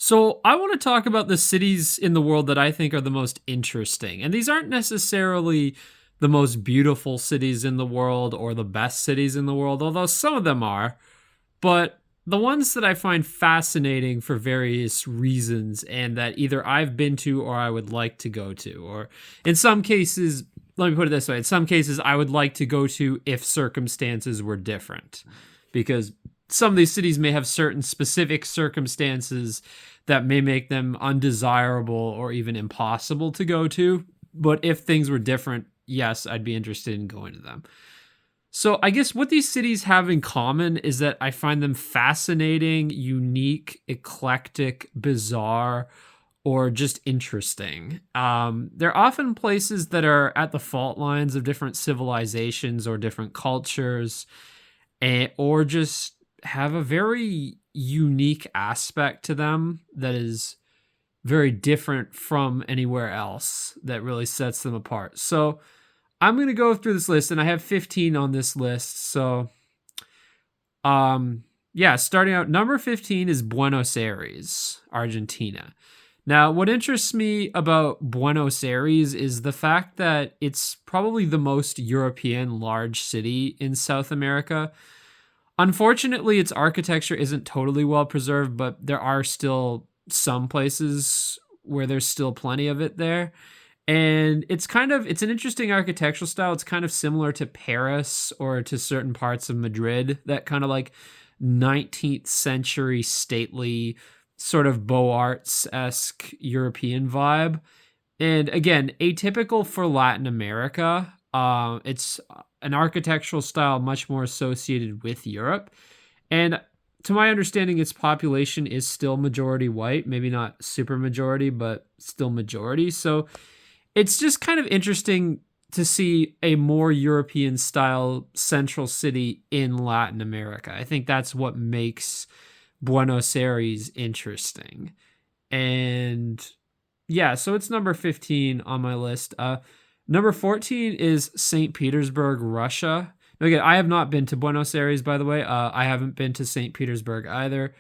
So, I want to talk about the cities in the world that I think are the most interesting. And these aren't necessarily the most beautiful cities in the world or the best cities in the world, although some of them are. But the ones that I find fascinating for various reasons and that either I've been to or I would like to go to, or in some cases, let me put it this way, in some cases, I would like to go to if circumstances were different. Because some of these cities may have certain specific circumstances that may make them undesirable or even impossible to go to. But if things were different, yes, I'd be interested in going to them. So I guess what these cities have in common is that I find them fascinating, unique, eclectic, bizarre, or just interesting. They're often places that are at the fault lines of different civilizations or different cultures, or just have a very unique aspect to them that is very different from anywhere else that really sets them apart. So I'm going to go through this list and I have 15 on this list. So yeah, starting out number 15 is Buenos Aires, Argentina. Now, what interests me about Buenos Aires is the fact that it's probably the most European large city in South America. Unfortunately, its architecture isn't totally well preserved, but there are still some places where there's still plenty of it there. And it's an interesting architectural style. It's kind of similar to Paris or to certain parts of Madrid, that kind of like 19th century stately sort of Beaux Arts-esque European vibe. And again, atypical for Latin America. It's an architectural style much more associated with Europe. And to my understanding, its population is still majority white, maybe not super majority, but still majority. So it's just kind of interesting to see a more European style central city in Latin America. I think that's what makes Buenos Aires interesting. And yeah, so it's number 15 on my list. Number 14 is St. Petersburg, Russia. Now, again, I have not been to Buenos Aires, by the way. I haven't been to St. Petersburg either.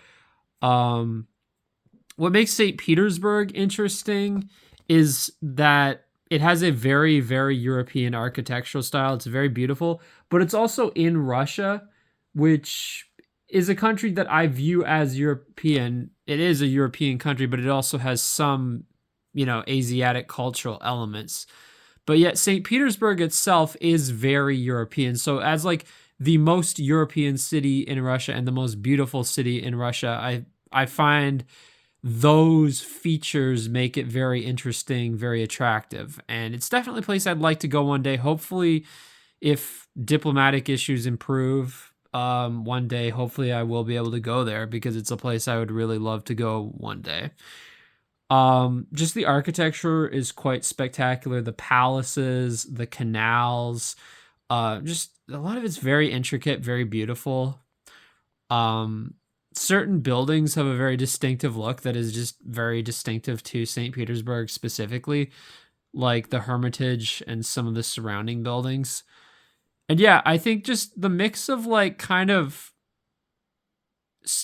What makes St. Petersburg interesting is that it has a very, very European architectural style. It's very beautiful, but it's also in Russia, which is a country that I view as European. It is a European country, but it also has some, Asiatic cultural elements. But yet St. Petersburg itself is very European. So as like the most European city in Russia and the most beautiful city in Russia, I find those features make it very interesting, very attractive. And it's definitely a place I'd like to go one day. Hopefully, if diplomatic issues improve, one day, hopefully I will be able to go there because it's a place I would really love to go one day. Just the architecture is quite spectacular. The palaces, the canals, just a lot of it's very intricate, very beautiful. Certain buildings have a very distinctive look that is just very distinctive to St. Petersburg specifically, like the Hermitage and some of the surrounding buildings. And yeah, I think just the mix of like kind of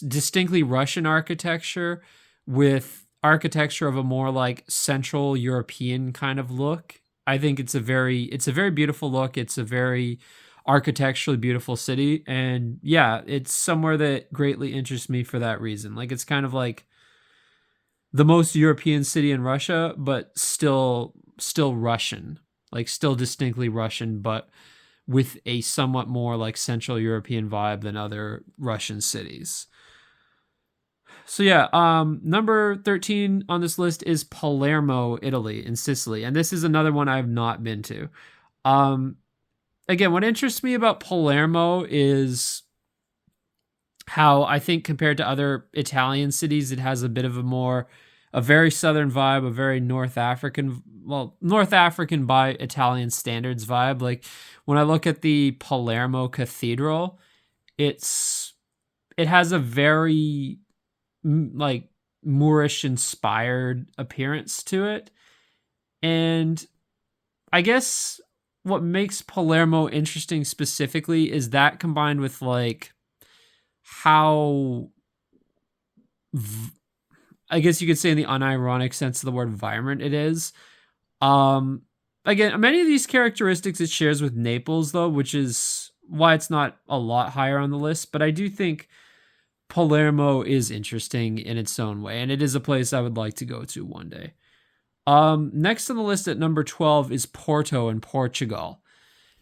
distinctly Russian architecture with architecture of a more like Central European kind of look. I think it's a very beautiful look. It's a very architecturally beautiful city, and yeah, it's somewhere that greatly interests me for that reason. Like it's kind of like the most European city in Russia, but still Russian, like still distinctly Russian, but with a somewhat more like Central European vibe than other Russian cities. So yeah, number 13 on this list is Palermo, Italy, in Sicily, and this is another one I have not been to. Again, what interests me about Palermo is how I think compared to other Italian cities, it has a bit of a very southern vibe, a very North African by Italian standards vibe. Like when I look at the Palermo Cathedral, it has a very like Moorish inspired appearance to it. And I guess what makes Palermo interesting specifically is that combined with like how I guess you could say in the unironic sense of the word vibrant it is. Um, Again, many of these characteristics it shares with Naples, though, which is why it's not a lot higher on the list. But I do think Palermo is interesting in its own way, and it is a place I would like to go to one day. Next on the list at number 12 is Porto in Portugal.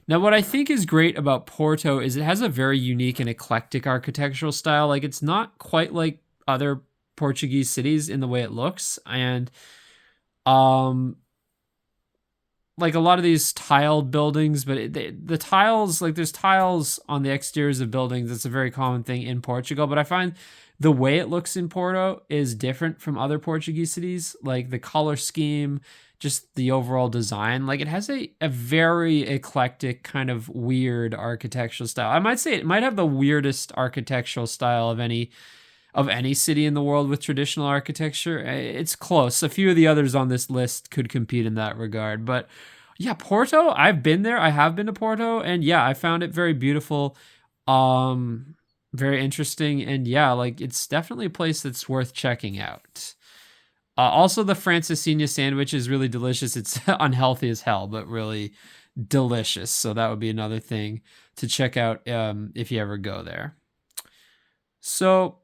Now, what I think is great about Porto is it has a very unique and eclectic architectural style. Like, it's not quite like other Portuguese cities in the way it looks. And, like a lot of these tiled buildings, but the tiles, like there's tiles on the exteriors of buildings. That's a very common thing in Portugal. But I find the way it looks in Porto is different from other Portuguese cities. Like the color scheme, just the overall design. Like it has a very eclectic kind of weird architectural style. I might say it might have the weirdest architectural style of any city in the world with traditional architecture. It's close. A few of the others on this list could compete in that regard. But yeah, Porto, I've been there. I have been to Porto, and yeah, I found it very beautiful, very interesting, and yeah, like it's definitely a place that's worth checking out. Also, the Francesinha sandwich is really delicious. It's unhealthy as hell, but really delicious. So that would be another thing to check out if you ever go there. So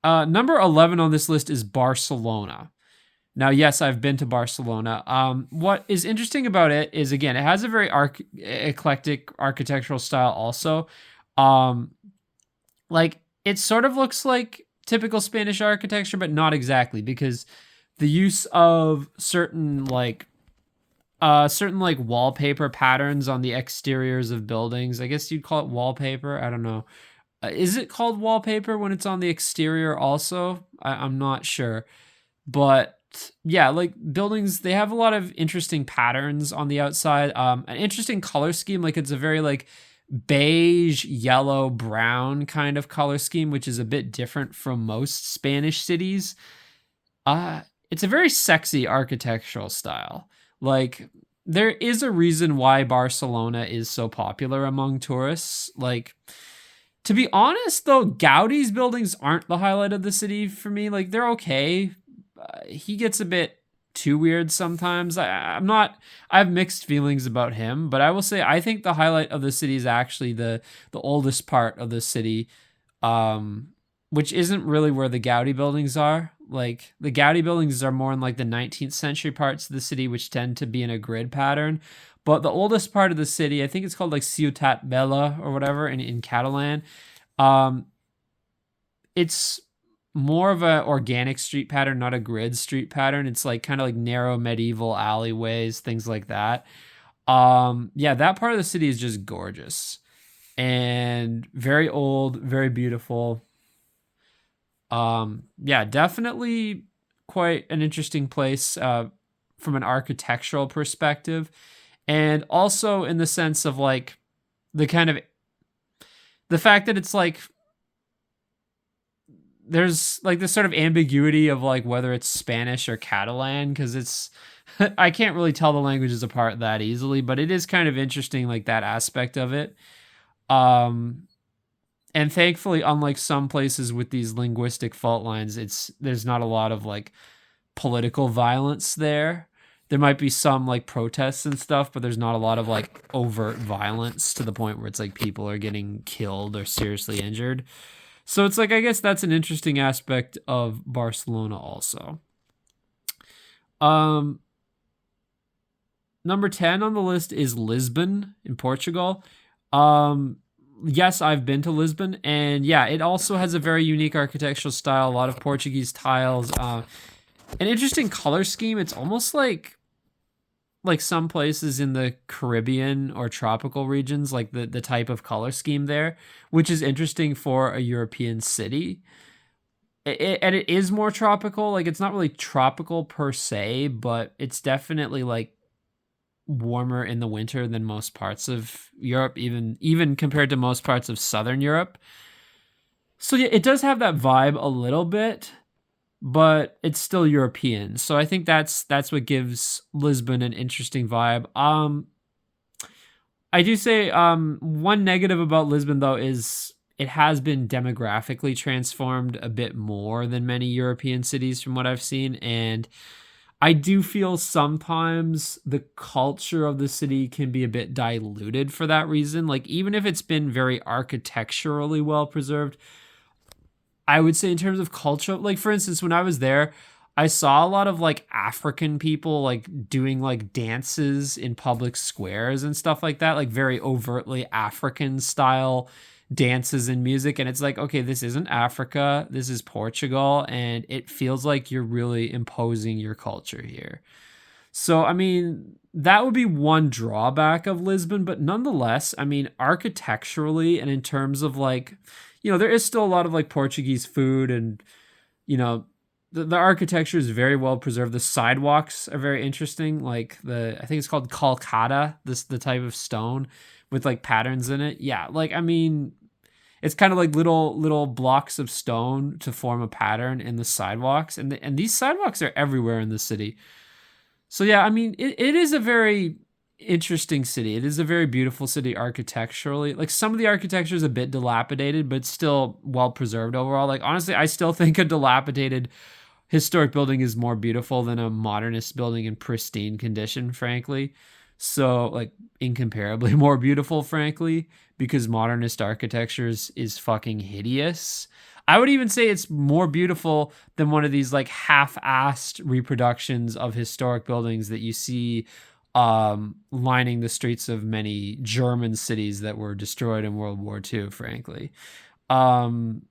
number 11 on this list is Barcelona. Now, yes, I've been to Barcelona. What is interesting about it is, again, it has a very eclectic architectural style also. Like, it sort of looks like typical Spanish architecture, but not exactly, because the use of certain wallpaper patterns on the exteriors of buildings. I guess you'd call it wallpaper. I don't know. Is it called wallpaper when it's on the exterior also? I'm not sure. But yeah, like buildings, they have a lot of interesting patterns on the outside. An interesting color scheme. Like it's a very like beige, yellow, brown kind of color scheme, which is a bit different from most Spanish cities. It's a very sexy architectural style. Like there is a reason why Barcelona is so popular among tourists. Like, to be honest, though, Gaudi's buildings aren't the highlight of the city for me. Like, they're okay. He gets a bit too weird sometimes. I have mixed feelings about him, but I will say I think the highlight of the city is actually the oldest part of the city, which isn't really where the Gaudi buildings are. Like, the Gaudi buildings are more in like the 19th century parts of the city, which tend to be in a grid pattern. But the oldest part of the city, I think it's called like Ciutat Bella or whatever in Catalan. It's more of a organic street pattern, not a grid street pattern. It's like kind of like narrow medieval alleyways, things like that. Yeah, that part of the city is just gorgeous and very old, very beautiful. Yeah, definitely quite an interesting place from an architectural perspective. And also in the sense of like the kind of the fact that it's like there's like this sort of ambiguity of like whether it's Spanish or Catalan, because it's I can't really tell the languages apart that easily, but it is kind of interesting, like that aspect of it. And thankfully, unlike some places with these linguistic fault lines, there's not a lot of like political violence there. There might be some like protests and stuff, but there's not a lot of like overt violence to the point where it's like people are getting killed or seriously injured. So it's like, I guess that's an interesting aspect of Barcelona also. Number 10 on the list is Lisbon in Portugal. Yes, I've been to Lisbon, and yeah, it also has a very unique architectural style, a lot of Portuguese tiles, an interesting color scheme. It's almost like some places in the Caribbean or tropical regions, like the type of color scheme there, which is interesting for a European city. And it is more tropical. Like it's not really tropical per se, but it's definitely like warmer in the winter than most parts of Europe, even compared to most parts of Southern Europe. So yeah, it does have that vibe a little bit, but it's still European. So I think that's what gives Lisbon an interesting vibe. I do say one negative about Lisbon though is it has been demographically transformed a bit more than many European cities from what I've seen. And I do feel sometimes the culture of the city can be a bit diluted for that reason. Like, even if it's been very architecturally well preserved, I would say in terms of culture, like for instance, when I was there, I saw a lot of like African people like doing like dances in public squares and stuff like that, like very overtly African style dances and music. And it's like, okay, this isn't Africa, this is Portugal, and it feels like you're really imposing your culture here. So, I mean, that would be one drawback of Lisbon, but nonetheless, I mean, architecturally and in terms of like, there is still a lot of like Portuguese food and, you know, the architecture is very well preserved. The sidewalks are very interesting. Like I think it's called calcata, the type of stone with like patterns in it. Yeah, like I mean, it's kind of like little blocks of stone to form a pattern in the sidewalks, and these sidewalks are everywhere in the city. So yeah, I mean, it is a very interesting city. It is a very beautiful city architecturally. Like some of the architecture is a bit dilapidated, but still well preserved overall. Like honestly, I still think a dilapidated historic building is more beautiful than a modernist building in pristine condition, frankly. So like incomparably more beautiful, frankly, because modernist architecture is fucking hideous. I would even say it's more beautiful than one of these like half-assed reproductions of historic buildings that you see lining the streets of many German cities that were destroyed in World War II, frankly. Um,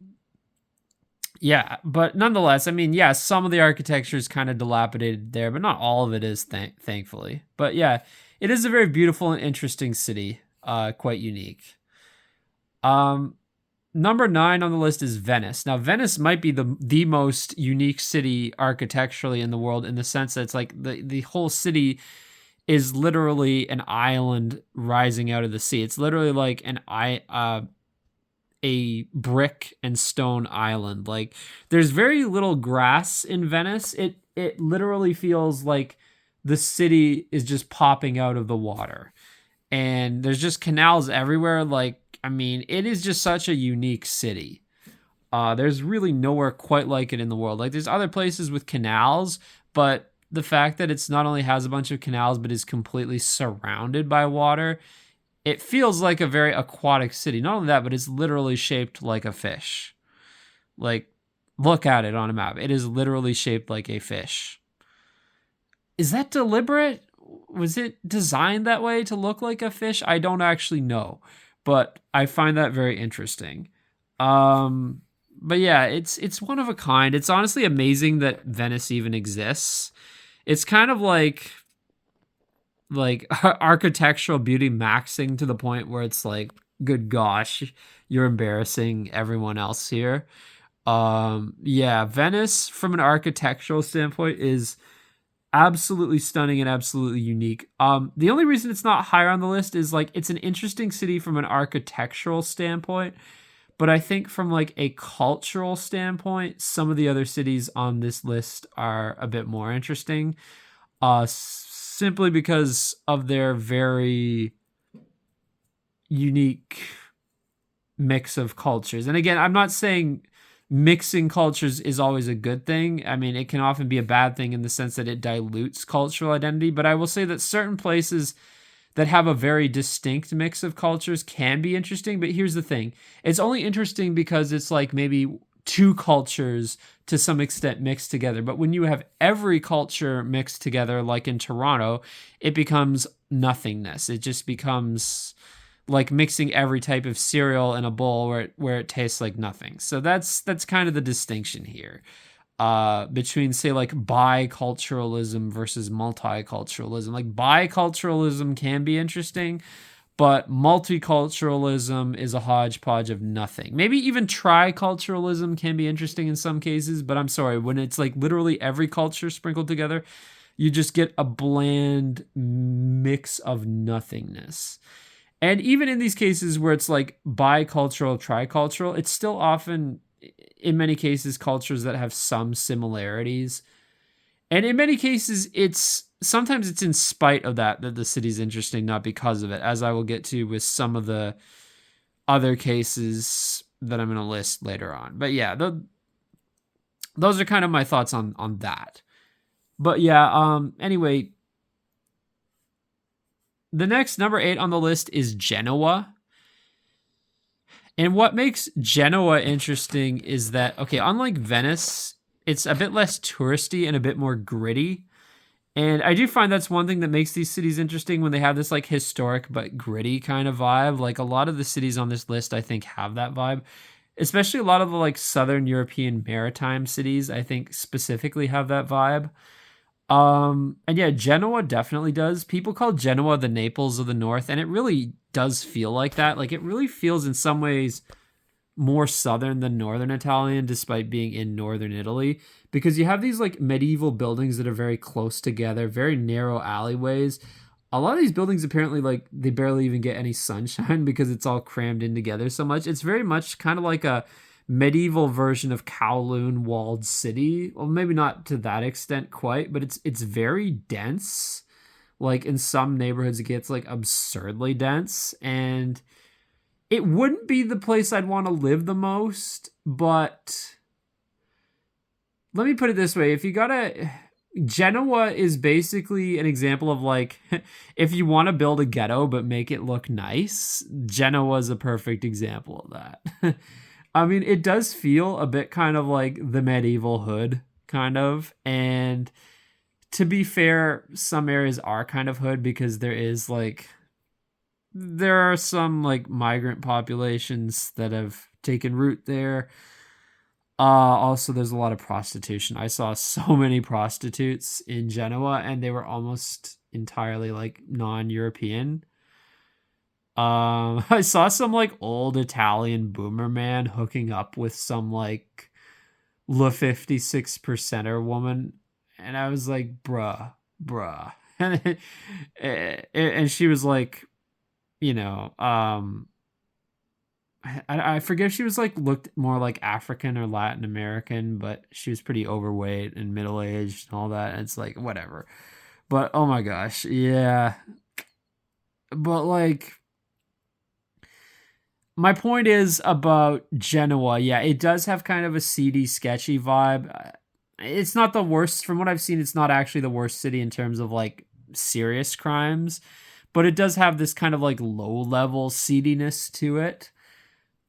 yeah, but nonetheless, I mean, yeah, some of the architecture is kind of dilapidated there, but not all of it is, thankfully. But yeah, it is a very beautiful and interesting city, quite unique. Um, Number 9 on the list is Venice. Now, Venice might be the most unique city architecturally in the world in the sense that it's like the whole city is literally an island rising out of the sea. It's literally like a brick and stone island. Like there's very little grass in Venice. It literally feels like the city is just popping out of the water. And there's just canals everywhere. Like, I mean, it is just such a unique city. There's really nowhere quite like it in the world. Like there's other places with canals, but the fact that it's not only has a bunch of canals but is completely surrounded by water, it feels like a very aquatic city. Not only that, but it's literally shaped like a fish. Like, look at it on a map. It is literally shaped like a fish. Is that deliberate? Was it designed that way to look like a fish? I don't actually know, but I find that very interesting. But yeah, it's one of a kind. It's honestly amazing that Venice even exists. It's kind of like architectural beauty maxing to the point where it's like, good gosh, you're embarrassing everyone else here. Yeah, Venice from an architectural standpoint is absolutely stunning and absolutely unique. The only reason it's not higher on the list is like it's an interesting city from an architectural standpoint, but I think from like a cultural standpoint, some of the other cities on this list are a bit more interesting. Simply because of their very unique mix of cultures. And again, I'm not saying mixing cultures is always a good thing. I mean, it can often be a bad thing in the sense that it dilutes cultural identity, but I will say that certain places that have a very distinct mix of cultures can be interesting. But here's the thing. It's only interesting because it's like maybe two cultures to some extent mixed together. But when you have every culture mixed together, like in Toronto, it becomes nothingness. It just becomes like mixing every type of cereal in a bowl where it tastes like nothing. So that's kind of the distinction here. Between say like biculturalism versus multiculturalism. Like biculturalism can be interesting, but multiculturalism is a hodgepodge of nothing. Maybe even triculturalism can be interesting in some cases, but I'm sorry, when it's like literally every culture sprinkled together, you just get a bland mix of nothingness. And even in these cases where it's like bicultural, tricultural, it's still often, in many cases, cultures that have some similarities. And in many cases, sometimes it's in spite of that the city's interesting, not because of it, as I will get to with some of the other cases that I'm going to list later on. But yeah, those are kind of my thoughts on that. But yeah, anyway, the next number 8 on the list is Genoa. And what makes Genoa interesting is that, okay, unlike Venice, it's a bit less touristy and a bit more gritty. And I do find that's one thing that makes these cities interesting when they have this like historic but gritty kind of vibe. Like a lot of the cities on this list, I think, have that vibe. Especially a lot of the like Southern European maritime cities, I think specifically have that vibe. And yeah, Genoa definitely does. People call Genoa the Naples of the North, and it really does feel like that. Like it really feels in some ways more southern than northern Italian, despite being in northern Italy, because you have these like medieval buildings that are very close together, very narrow alleyways. A lot of these buildings apparently like they barely even get any sunshine because it's all crammed in together so much. It's very much kind of like a medieval version of Kowloon walled city. Well, maybe not to that extent quite, but it's very dense. Like in some neighborhoods it gets like absurdly dense, and it wouldn't be the place I'd want to live the most, but let me put it this way. If you gotta, Genoa is basically an example of like, if you want to build a ghetto but make it look nice, Genoa is a perfect example of that. I mean, it does feel a bit kind of like the medieval hood, kind of. And to be fair, some areas are kind of hood because there are some like migrant populations that have taken root there. Also, there's a lot of prostitution. I saw so many prostitutes in Genoa, and they were almost entirely like non-European. I saw some like old Italian boomer man hooking up with some like La 56%er woman, and I was like, bruh. And she was like, you know, I forget if she was like looked more like African or Latin American, but she was pretty overweight and middle aged and all that. And it's like whatever. But oh my gosh, yeah. But like my point is about Genoa. Yeah, it does have kind of a seedy, sketchy vibe. It's not the worst from what I've seen. It's not actually the worst city in terms of like serious crimes, but it does have this kind of like low level seediness to it.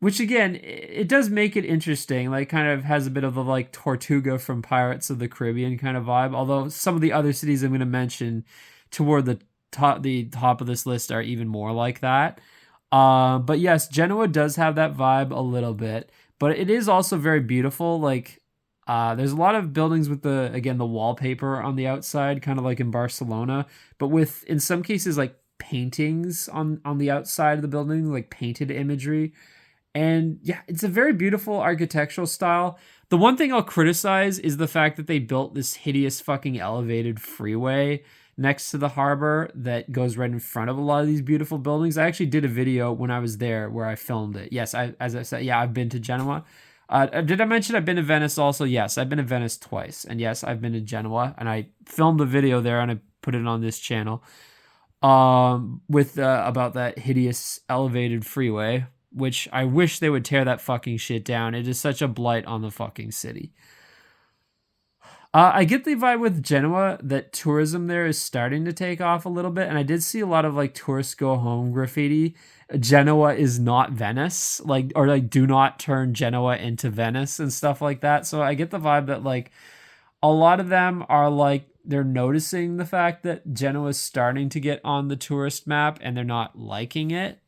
Which again, it does make it interesting. Like, kind of has a bit of a like Tortuga from Pirates of the Caribbean kind of vibe. Although some of the other cities I'm going to mention toward the top of this list are even more like that. But yes, Genoa does have that vibe a little bit, but it is also very beautiful. Like, there's a lot of buildings with the wallpaper on the outside, kind of like in Barcelona, but with in some cases like paintings on the outside of the building, like painted imagery. And yeah, it's a very beautiful architectural style. The one thing I'll criticize is the fact that they built this hideous fucking elevated freeway next to the harbor that goes right in front of a lot of these beautiful buildings. I actually did a video when I was there where I filmed it. Yes, as I said, yeah, I've been to Genoa. Did I mention I've been to Venice also? Yes, I've been to Venice twice. And yes, I've been to Genoa. And I filmed a video there and I put it on this channel with about that hideous elevated freeway, which I wish they would tear that fucking shit down. It is such a blight on the fucking city. I get the vibe with Genoa that tourism there is starting to take off a little bit, and I did see a lot of like tourists go home graffiti. Genoa is not Venice, like, or like do not turn Genoa into Venice and stuff like that. So I get the vibe that like a lot of them are like they're noticing the fact that Genoa is starting to get on the tourist map and they're not liking it.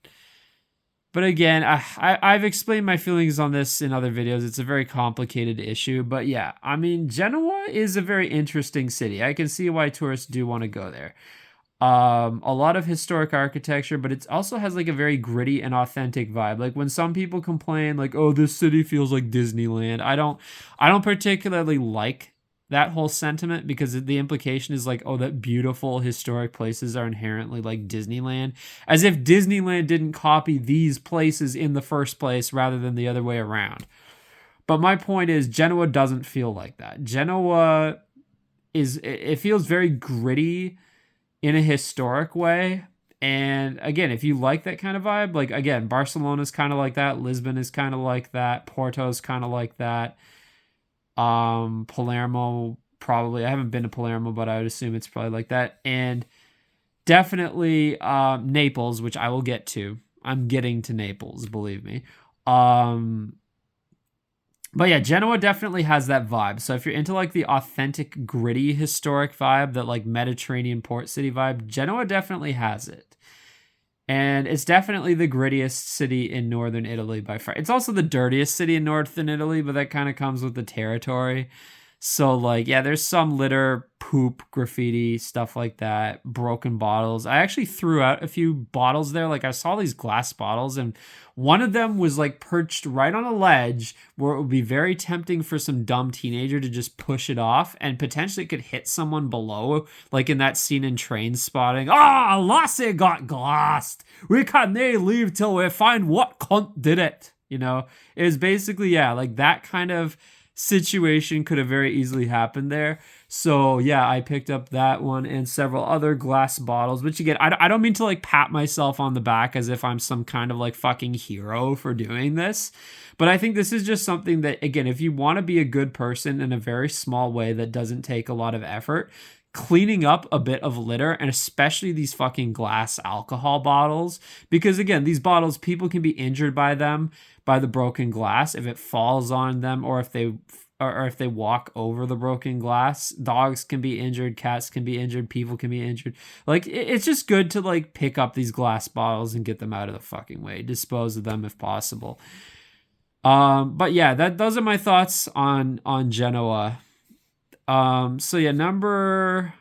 But again, I've explained my feelings on this in other videos. It's a very complicated issue. But yeah, I mean, Genoa is a very interesting city. I can see why tourists do want to go there. A lot of historic architecture, but it also has like a very gritty and authentic vibe. Like when some people complain like, oh, this city feels like Disneyland. I don't particularly like that whole sentiment because the implication is like, oh, that beautiful historic places are inherently like Disneyland, as if Disneyland didn't copy these places in the first place rather than the other way around. But my point is Genoa doesn't feel like that. It feels very gritty in a historic way, And again, if you like that kind of vibe, like again, Barcelona's kind of like that, Lisbon is kind of like that, Porto's kind of like that. Palermo probably. I haven't been to Palermo, but I would assume it's probably like that. And definitely Naples, which I will get to. I'm getting to Naples, believe me. Um but yeah, Genoa definitely has that vibe. So if you're into like the authentic, gritty, historic vibe, that like Mediterranean port city vibe, Genoa definitely has it. And it's definitely the grittiest city in northern Italy by far. It's also the dirtiest city in northern Italy, but that kind of comes with the territory. So like, yeah, there's some litter, poop, graffiti, stuff like that, broken bottles. I actually threw out a few bottles there. Like I saw these glass bottles and one of them was like perched right on a ledge where it would be very tempting for some dumb teenager to just push it off and potentially it could hit someone below, like in that scene in Train Spotting. Ah, Lasse got glassed. We can't leave till we find what cunt did it. You know, it was basically, yeah, like that kind of situation could have very easily happened there. So yeah, I picked up that one and several other glass bottles, which again, I don't mean to like pat myself on the back as if I'm some kind of like fucking hero for doing this. But I think this is just something that, again, if you want to be a good person in a very small way that doesn't take a lot of effort, cleaning up a bit of litter, and especially these fucking glass alcohol bottles, because again, these bottles, people can be injured by them, by the broken glass if it falls on them, or if they walk over the broken glass. Dogs can be injured, cats can be injured, people can be injured. Like it's just good to like pick up these glass bottles and get them out of the fucking way, dispose of them if possible. But yeah, those are my thoughts on Genoa. So yeah, number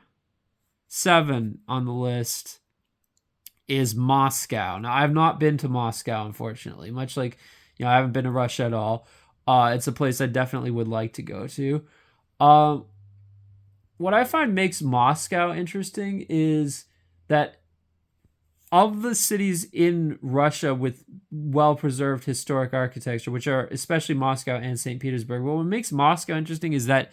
7 on the list is Moscow. Now, I've not been to Moscow, unfortunately, much like, I haven't been to Russia at all. It's a place I definitely would like to go to. Um, what I find makes Moscow interesting is that of the cities in Russia with well-preserved historic architecture, which are especially Moscow and St. Petersburg, what makes Moscow interesting is that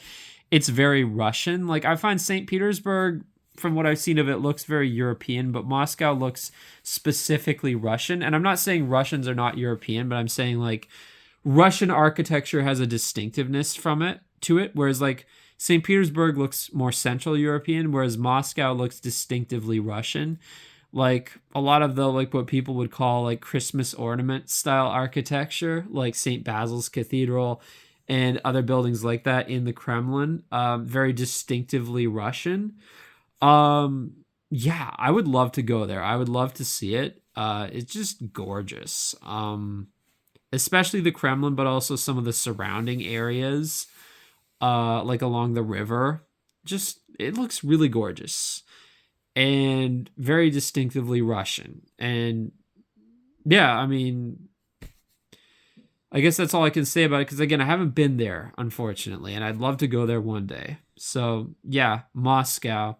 it's very Russian. Like I find St. Petersburg, from what I've seen of it, looks very European, but Moscow looks specifically Russian. And I'm not saying Russians are not European, but I'm saying like Russian architecture has a distinctiveness from it to it, whereas like St. Petersburg looks more Central European, whereas Moscow looks distinctively Russian. Like a lot of the like what people would call like Christmas ornament style architecture, like St. Basil's Cathedral and other buildings like that in the Kremlin, very distinctively Russian. Yeah, I would love to go there. I would love to see it. It's just gorgeous. Especially the Kremlin, but also some of the surrounding areas, like along the river. Just it looks really gorgeous and very distinctively Russian. And yeah, I mean, I guess that's all I can say about it because again, I haven't been there, unfortunately, and I'd love to go there one day. So yeah, Moscow.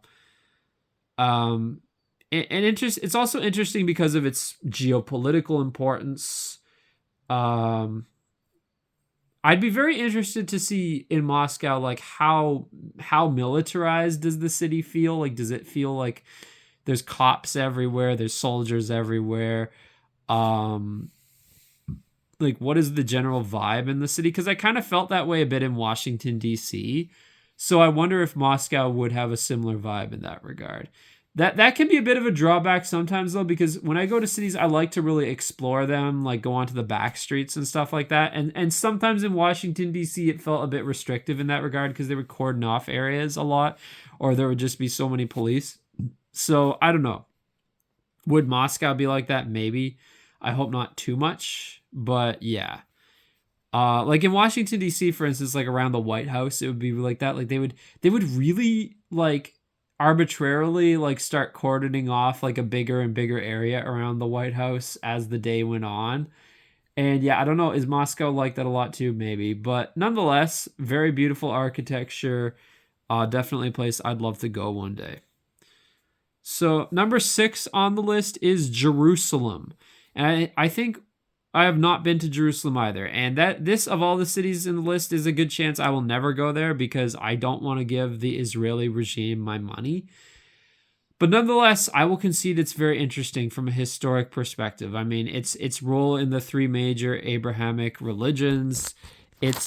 It's also interesting because of its geopolitical importance. I'd be very interested to see in Moscow like how militarized does the city feel? Like does it feel like there's cops everywhere, there's soldiers everywhere? Like what is the general vibe in the city? Because I kind of felt that way a bit in Washington, D.C. So I wonder if Moscow would have a similar vibe in that regard. That can be a bit of a drawback sometimes though, because when I go to cities, I like to really explore them, like go onto the back streets and stuff like that. And sometimes in Washington, D.C., it felt a bit restrictive in that regard because they would cordon off areas a lot, or there would just be so many police. So I don't know. Would Moscow be like that? Maybe. I hope not too much, but yeah. Like in Washington D.C., for instance, like around the White House, it would be like that. Like they would really like arbitrarily like start cordoning off like a bigger and bigger area around the White House as the day went on. And yeah, I don't know, is Moscow like that a lot too? Maybe, but nonetheless, very beautiful architecture. Definitely a place I'd love to go one day. So number 6 on the list is Jerusalem, and I think I have not been to Jerusalem either. And that this of all the cities in the list is a good chance I will never go there because I don't want to give the Israeli regime my money. But nonetheless, I will concede it's very interesting from a historic perspective. I mean, its role in the three major Abrahamic religions, its